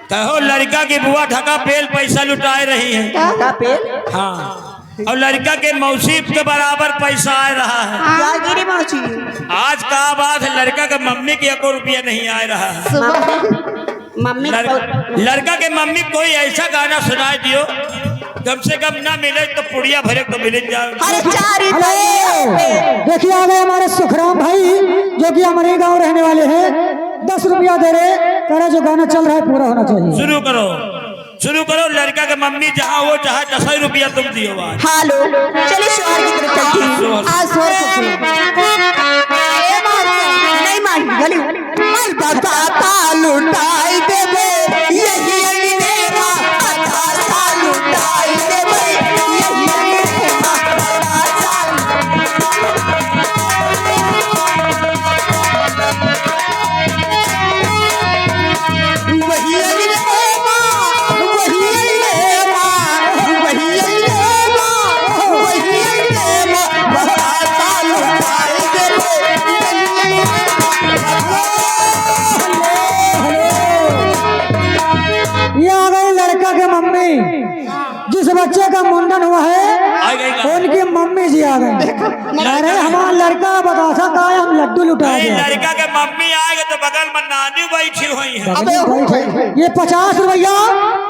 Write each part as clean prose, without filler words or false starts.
कहो लड़का की बुआ ढका पेल पैसा लुटाए रही है। ढका पेल? हाँ, और लड़का के मौसी के बराबर पैसा आ रहा है। गिरी मौसी आज का बात है, लड़का के मम्मी की 1 रुपया नहीं आ रहा है। मम्मी लड़का के मम्मी कोई ऐसा गाना सुनाए दियो कम से कम ना मिले तो पुड़िया भरे तो मिल जाए। देखिए आ गए हमारे सुखराम भाई जो कि हमारे गांव रहने वाले हैं। 10 रुपया दे रहे, कह रहे जो गाना चल रहा है पूरा होना चाहिए। शुरू करो, शुरू करो। लड़का के मम्मी जहाँ वो चाहे 10 रुपया तुम दियो। हेलो, चलिए शोहर की तरफ चलते हैं। आज शोहर को सुनो। नहीं मान गली बताता लुटाई देबे यही मेरा बताता लुटाई देबे यही मेरा बताता जिस बच्चे का मुंडन हुआ है उनकी मम्मी जी आ गए। अरे हमारा लड़का बतासा का हम लड्डू लुटा दिया। लड़का के मम्मी आएगा तो बगल में नानी बैठी हुई है। ये 50 रुपया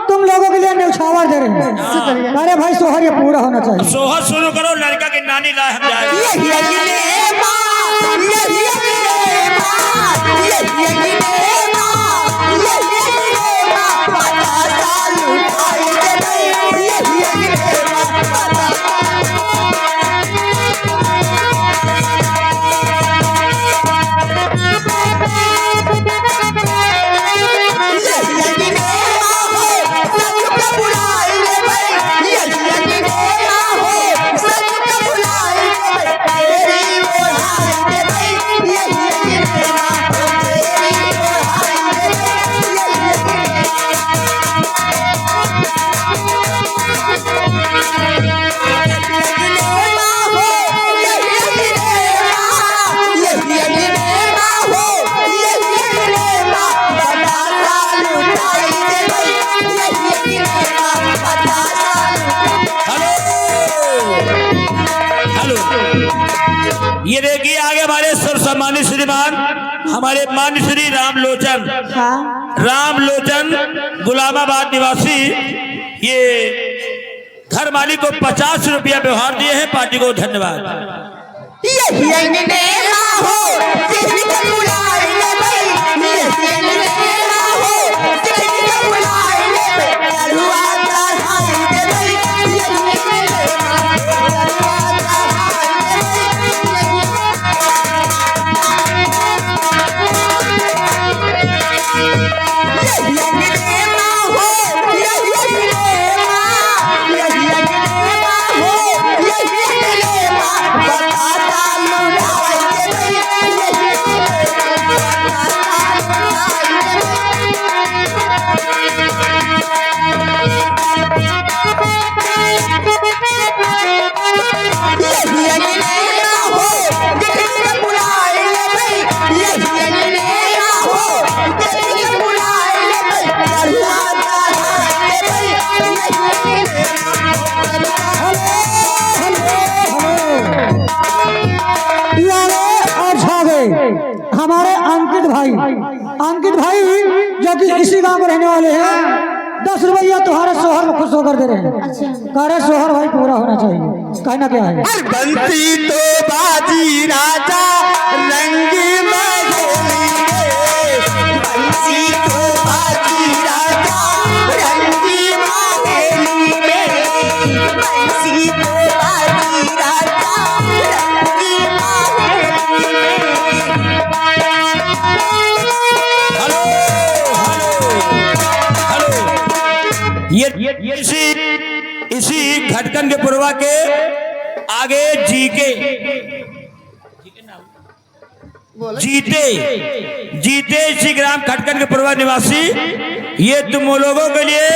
तुम लोगों के लिए न्यौछावर दे रहे हैं। अरे भाई सोहर ये पूरा होना चाहिए। सोहर शुरू करो। लड़का की नानी लाए हम जाएंगे। ये देखिए आगे हमारे सर्वसम्मानित श्रीमान हमारे मान्य श्री रामलोचन। रामलोचन गुलामाबाद निवासी ये घर मालिक को 50 रुपया व्यवहार दिए हैं। पार्टी को धन्यवाद। हमारे अंकित भाई जो कि इसी गांव के रहने वाले हैं। 10 रुपया तुम्हारे सोहर को खुश होकर दे रहे हैं। कह रहे सोहर भाई पूरा होना चाहिए। कहना क्या है? बंसी तो बाजी राजा रंगी बंसी तो बाजी राजा रंगी बंसी तो बाजी राजा रंगी ये इसी घटकन के पुरवा के आगे जीते इसी ग्राम खटकन के पुरवा निवासी ये तुम लोगों के लिए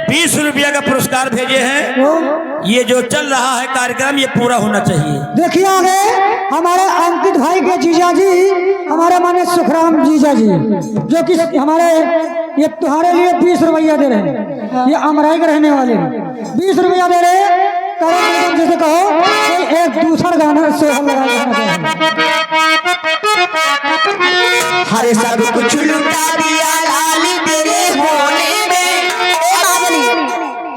20 रुपया का पुरस्कार भेजे हैं। ये जो चल रहा है कार्यक्रम ये पूरा होना चाहिए। देखिए आगे हमारे अंकित भाई के जीजा जी, हमारे माने सुखराम जीजा जी, जो कि हमारे ये तुम्हारे लिए 20 रुपया दे रहे हैं। ये अमराई के रहने वाले 20 रुपया दे रहे हैं। करो जैसे कहो कोई एक दूसरा गाना सोहर लगा हरे सब कुछ लुटा दिया लाल तेरे होने में।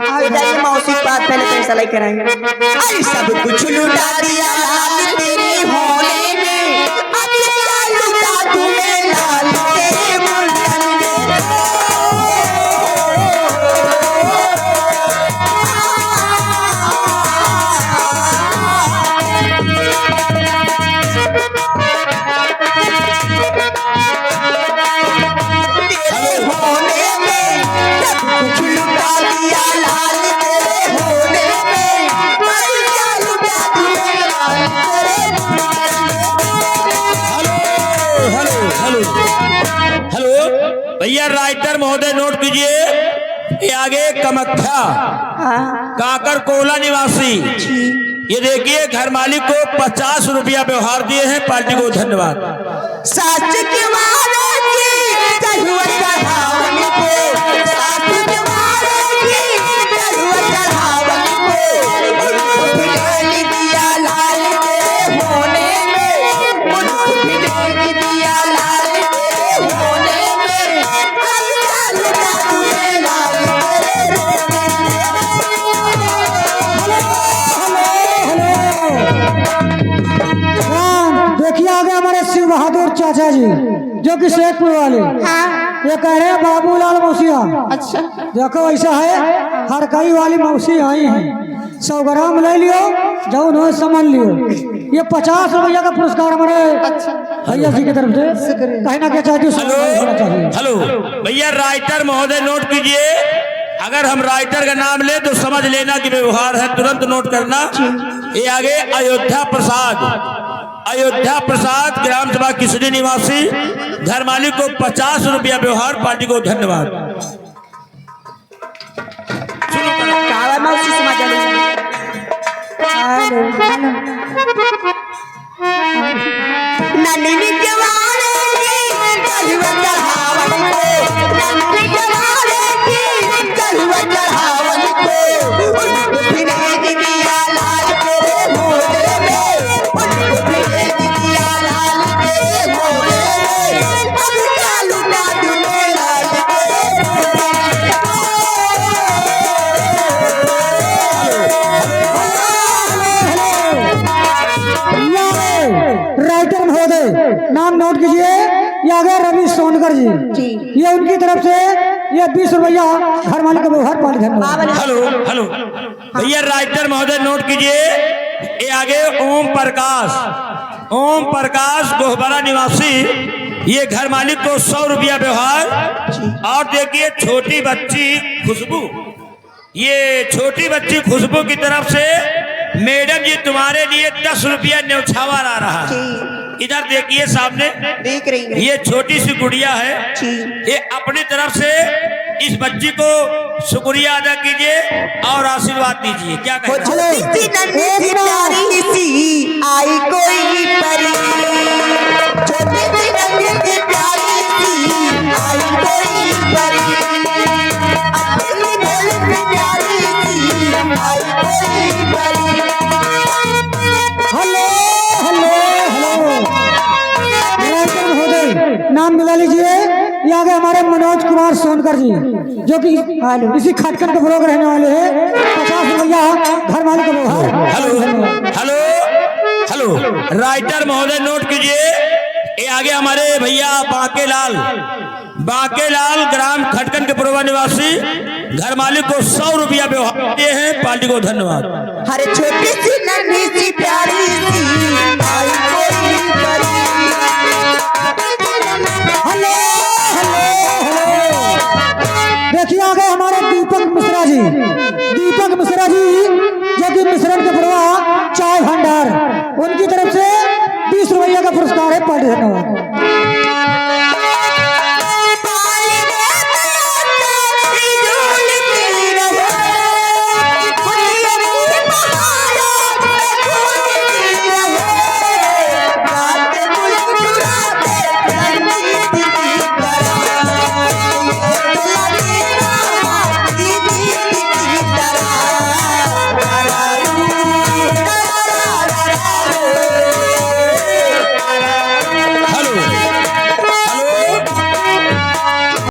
आगे जाइए मौसी बात पहले पैसा लेकर कराएंगे। अरे सब कुछ लुटा दिया लाल तेरे होने में, अब क्या लुटा तुम्हें लाल तेरे मुंडन भैया राइटर महोदय नोट कीजिए। ये आगे कमख्या काकर कोला निवासी, ये देखिए घर मालिक को 50 रुपया व्यवहार दिए हैं, पार्टी को धन्यवाद। सच के मारे की चढ़ुआ चढ़ावन को, सच के मारे की चढ़ुआ चढ़ावन को, उनको फिर दिया लाल तेरे होने में, उनको फिर दिया लाल तेरे होने में, अब क्या लुटा तुम्हें लाल तेरे रोने में। देखिए आगे हमारे शिव बहादुर चाचा जी, जो कि शेखपुर वाले, ये कह रहे हैं बाबूलाल मौसिया। अच्छा देखो ऐसा है, हर कई वाली मौसी आई हैं, 100 ग्राम ले लियो, जाओ नो सामान लियो। ये 50 रुपया का पुरस्कार हमारे भैया जी की तरफ से कहीं ना कहीं चाहिए। हेलो भैया राइटर महोदय नोट कीजिए। अगर हम राइटर का नाम ले तो समझ लेना कि व्यवहार है, तुरंत नोट करना। ये आगे अयोध्या प्रसाद ग्राम सभा किसरी निवासी, घर मालिक को 50 रुपया व्यवहार, पार्टी को धन्यवाद। राइटर महोदय नाम नोट कीजिए। ये आ गए रवि सोनकर जी, ये उनकी तरफ से ये 20 रुपया घर मालिक का व्यवहार, पार्टी धन्यवाद। हेलो भैया राइटर महोदय नोट कीजिए। ये आगे ओम प्रकाश गोहबरा निवासी, ये घर मालिक को 100 रुपया व्यवहार। और देखिए छोटी बच्ची खुशबू, ये छोटी बच्ची खुशबू की तरफ से मैडम जी तुम्हारे लिए 10 रुपया न्यौछावर आ रहा है। इधर देखिए सामने देख रही है, ये छोटी सी गुड़िया है, ये अपनी तरफ से इस बच्ची को शुक्रिया अदा कीजिए और आशीर्वाद दीजिए। क्या आई कोई परी, छोटी सी नन्ही सी प्यारी सी आई कोई परी, अपनी भोली सी प्यारी सी आई कोई परी। हेलो राइटर महोदय नाम मिला लीजिए। ये आगे हमारे मनोज कुमार सोनकर जी, जो कि इसी खटकन के ब्लॉक रहने वाले हैं, 50 रुपया घर मालिक का व्यवहार। हेलो राइटर महोदय नोट कीजिए। ये आगे हमारे भैया बाकेलाल ग्राम खटकन के पूर्व निवासी, घर मालिक को 100 रुपया व्यवहार दिए हैं, पार्टी को धन्यवाद। हरे छोटी सी नन्ही सी प्यारी सी आई कोई परी। हेलो देखिए आ गए हमारे दीपक मिश्रा जी, जो कि मिश्रण के प्रवाह चाय भंडार, उनकी तरफ से 20 रुपया का पुरस्कार है, पार्टी धन्यवाद।